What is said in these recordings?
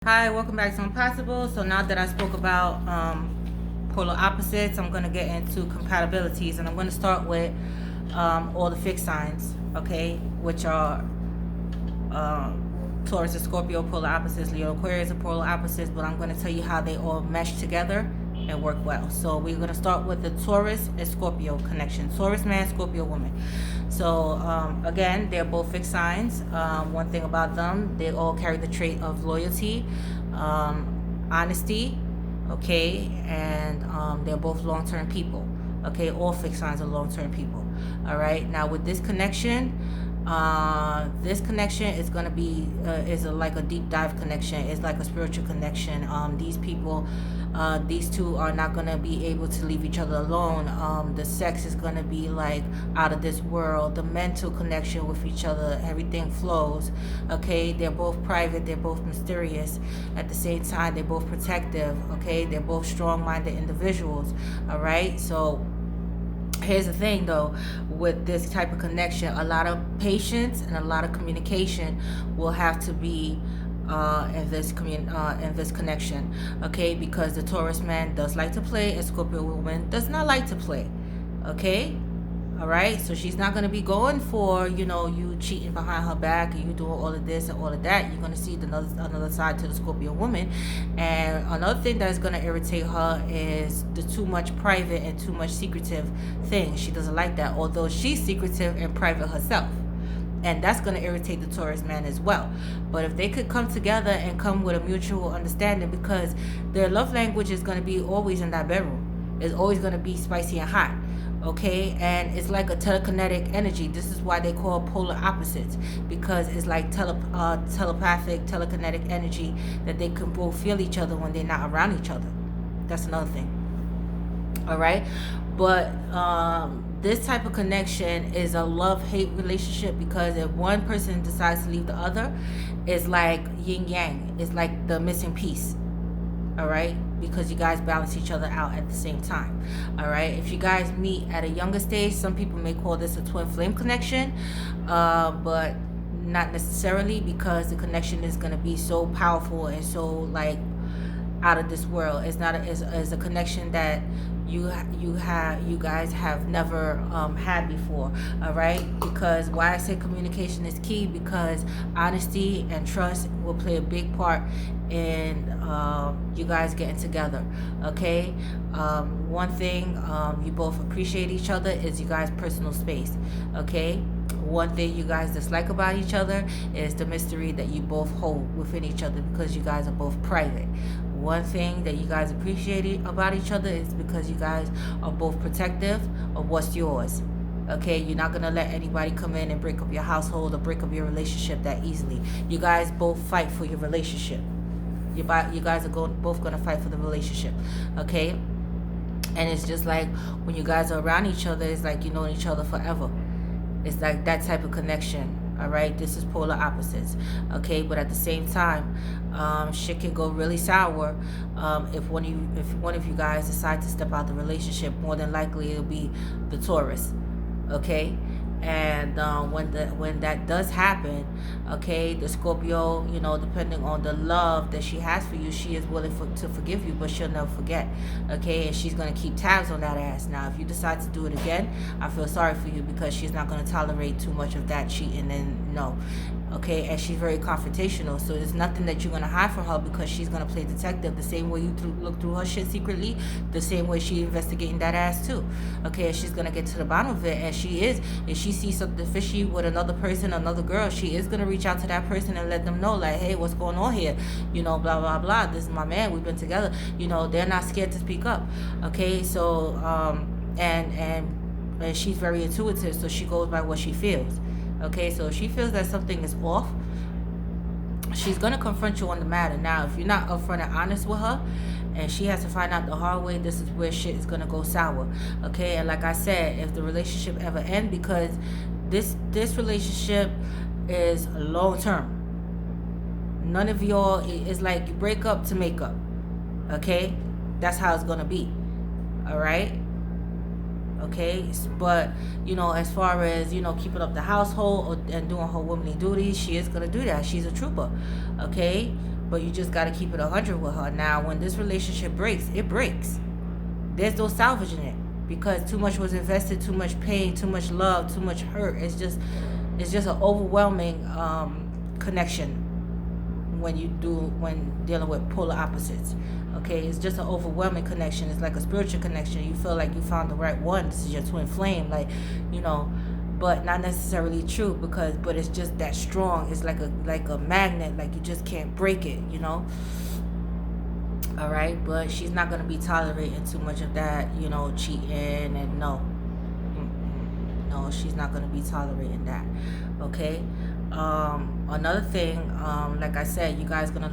Hi, welcome back to Impossible. So now that I spoke about polar opposites, I'm going to get into compatibilities, and I'm going to start with all the fixed signs, okay, which are Taurus and Scorpio, polar opposites, Leo, Aquarius are polar opposites, but I'm going to tell you how they all mesh together and work well. So we're going to start with the Taurus and Scorpio connection. Taurus man, Scorpio woman. So again, they're both fixed signs. One thing about them, they all carry the trait of loyalty, honesty, okay, and they're both long-term people. Okay, all fixed signs are long-term people. All right. Now with this connection is going to be like a deep dive connection. It's like a spiritual connection. These people, these two are not going to be able to leave each other alone. The sex is going to be like out of this world. The mental connection with each other, everything flows. Okay, they're both private, they're both mysterious. At the same time, they're both protective. Okay, they're both strong-minded individuals. All right, so here's the thing though, with this type of connection, a lot of patience and a lot of communication will have to be in this connection, okay, because the Taurus man does like to play and Scorpio woman does not like to play, okay. All right, so she's not going to be going for, you cheating behind her back and you doing all of this and all of that. You're going to see another side to the Scorpio woman. And another thing that's going to irritate her is the too much private and too much secretive thing. She doesn't like that, although she's secretive and private herself. And that's going to irritate the Taurus man as well. But if they could come together and come with a mutual understanding, because their love language is going to be always in that bedroom. It's always going to be spicy and hot. Okay, and it's like a telekinetic energy. This is why they call polar opposites, because it's like telepathic, telekinetic energy that they can both feel each other when they're not around each other. That's another thing. All right, but this type of connection is a love-hate relationship, because if one person decides to leave the other, it's like yin yang. It's like the missing piece. All right, because you guys balance each other out at the same time. All right, if you guys meet at a younger stage, some people may call this a twin flame connection, but not necessarily, because the connection is going to be so powerful and so like out of this world. It's not a connection that you guys have never had before. All right, because why I say communication is key, because honesty and trust will play a big part in you guys getting together. Okay, one thing you both appreciate each other is you guys' personal space. Okay, one thing you guys dislike about each other is the mystery that you both hold within each other, because you guys are both private. One thing that you guys appreciate about each other is because you guys are both protective of what's yours. Okay, you're not gonna let anybody come in and break up your household or break up your relationship that easily. You guys both fight for your relationship. You guys are both gonna fight for the relationship. Okay, and it's just like when you guys are around each other, it's like you know each other forever. It's like that type of connection. All right, this is polar opposites. Okay, but at the same time, shit can go really sour if one of you guys decide to step out the relationship. More than likely, it'll be the Taurus. Okay, and when that does happen, okay, the Scorpio, depending on the love that she has for you, she is willing to forgive you, but she'll never forget. Okay, and she's gonna keep tabs on that ass. Now if you decide to do it again, I feel sorry for you, because she's not gonna tolerate too much of that cheating. And no, okay, and she's very confrontational, so there's nothing that you're gonna hide from her, because she's gonna play detective the same way you look through her shit secretly, the same way she investigating that ass too. Okay, and she's gonna get to the bottom of it. And if she sees something fishy with another person, another girl, she is gonna reach out to that person and let them know, like, hey, what's going on here, blah blah blah, this is my man, we've been together. They're not scared to speak up. Okay, so and she's very intuitive, so she goes by what she feels. Okay, so if she feels that something is off, she's gonna confront you on the matter. Now, if you're not upfront and honest with her, and she has to find out the hard way, this is where shit is gonna go sour. Okay, and like I said, if the relationship ever ends, because this relationship is long term. None of y'all, it's like you break up to make up. Okay, that's how it's gonna be. All right. Okay, but as far as keeping up the household and doing her womanly duties, she is gonna do that. She's a trooper. Okay, but you just got to keep it 100 with her. Now when this relationship breaks, it breaks. There's no salvaging it, because too much was invested, too much pain, too much love, too much hurt. It's just an overwhelming connection when dealing with polar opposites. Okay, it's just an overwhelming connection. It's like a spiritual connection. You feel like you found the right one. This is your twin flame, like, you know, but not necessarily true, but it's just that strong. It's like a magnet, like you just can't break it, you know. All right, but she's not going to be tolerating too much of that, you know, cheating, and no, she's not going to be tolerating that. Okay. Another thing, like I said, you guys gonna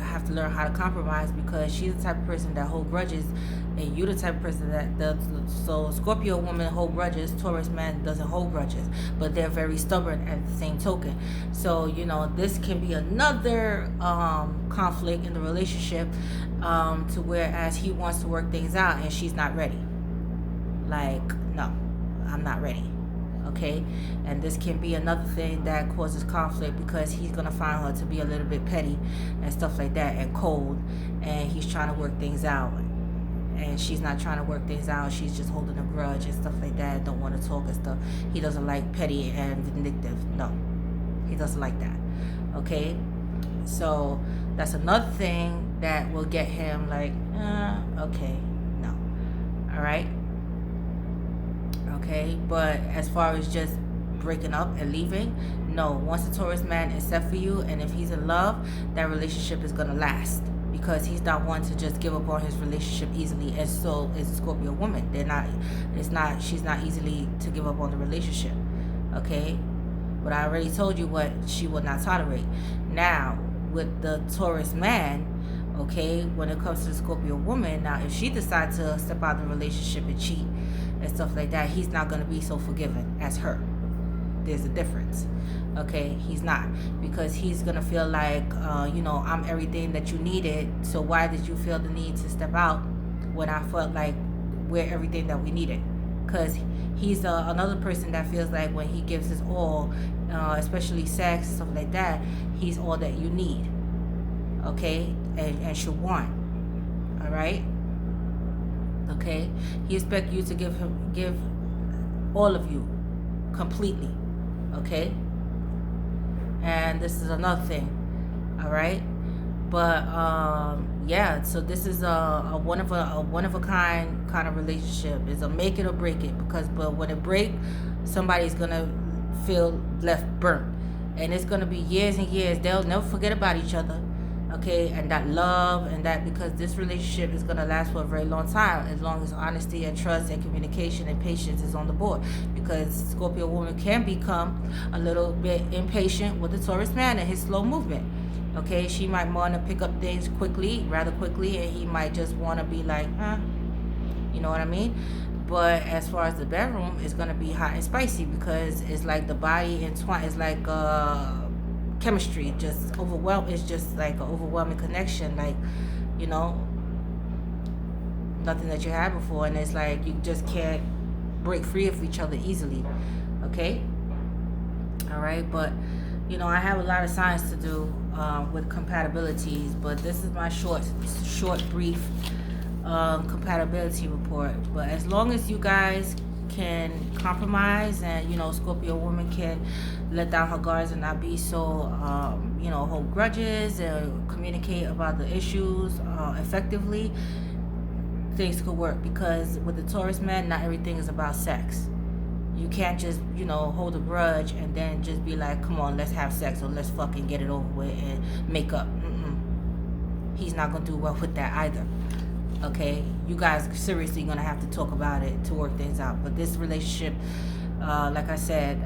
have to learn how to compromise, because she's the type of person that hold grudges, and you the type of person that does. So Scorpio woman hold grudges, Taurus man doesn't hold grudges, but they're very stubborn at the same token. So, you know, this can be another conflict in the relationship, to whereas he wants to work things out and she's not ready. Like, no, I'm not ready. Okay, and this can be another thing that causes conflict, because he's gonna find her to be a little bit petty and stuff like that, and cold, and he's trying to work things out, and she's not trying to work things out. She's just holding a grudge and stuff like that, don't want to talk and stuff. He doesn't like petty and vindictive. No, he doesn't like that. Okay, so that's another thing that will get him like, okay, no. All right. Okay, but as far as just breaking up and leaving, no. Once the Taurus man is set for you, and if he's in love, that relationship is gonna last, because he's not one to just give up on his relationship easily, and so is the Scorpio woman. She's not easily to give up on the relationship. Okay, but I already told you what she would not tolerate. Now with the Taurus man, okay, when it comes to the Scorpio woman, now if she decides to step out of the relationship and cheat and stuff like that, he's not going to be so forgiving as her. There's a difference. Okay, he's not, because he's going to feel like, you know, I'm everything that you needed, so why did you feel the need to step out when I felt like we're everything that we needed? Because he's another person that feels like when he gives his all, especially sex, stuff like that, he's all that you need. Okay, and should want. All right. Okay, he expects you to give all of you completely. Okay, and this is another thing. All right, but yeah, so this is a one of a kind of relationship. It's a make it or break it, but when it break, somebody's gonna feel left burnt, and it's gonna be years and years. They'll never forget about each other. Okay, and that love and that, because this relationship is going to last for a very long time, as long as honesty and trust and communication and patience is on the board, because Scorpio woman can become a little bit impatient with the Taurus man and his slow movement. Okay, she might want to pick up things rather quickly, and he might just want to be like, you know what I mean? But as far as the bedroom, it's going to be hot and spicy, because it's like the body entwined. It's like chemistry, just it's just like an overwhelming connection, like, you know, nothing that you had before, and it's like you just can't break free of each other easily. Okay, all right, but you know, I have a lot of science to do with compatibilities, but this is my short brief compatibility report. But as long as you guys can compromise, and you know, Scorpio woman can let down her guards and not be so you know, hold grudges and communicate about the issues effectively, things could work. Because with the Taurus man, not everything is about sex. You can't just, you know, hold a grudge and then just be like, come on, let's have sex, or let's fucking get it over with and make up. He's not gonna do well with that either. Okay, you guys seriously gonna have to talk about it to work things out. But this relationship, like I said,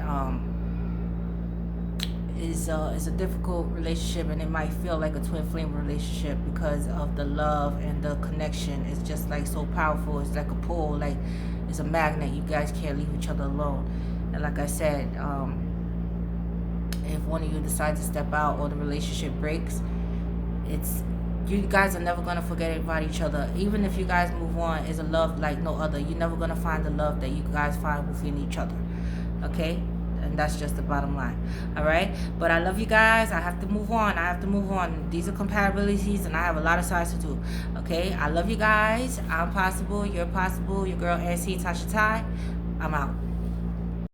is a difficult relationship, and it might feel like a twin flame relationship, because of the love and the connection. It's just like so powerful. It's like a pull, like it's a magnet. You guys can't leave each other alone. And like I said, if one of you decides to step out or the relationship breaks, you guys are never going to forget about each other. Even if you guys move on, it's a love like no other. You're never going to find the love that you guys find within each other. Okay? and that's just the bottom line. All right, but I love you guys. I have to move on. These are compatibilities, and I have a lot of sides to do. Okay, I love you guys. I'm possible, you're possible. Your girl NC Tasha Ty. I'm out.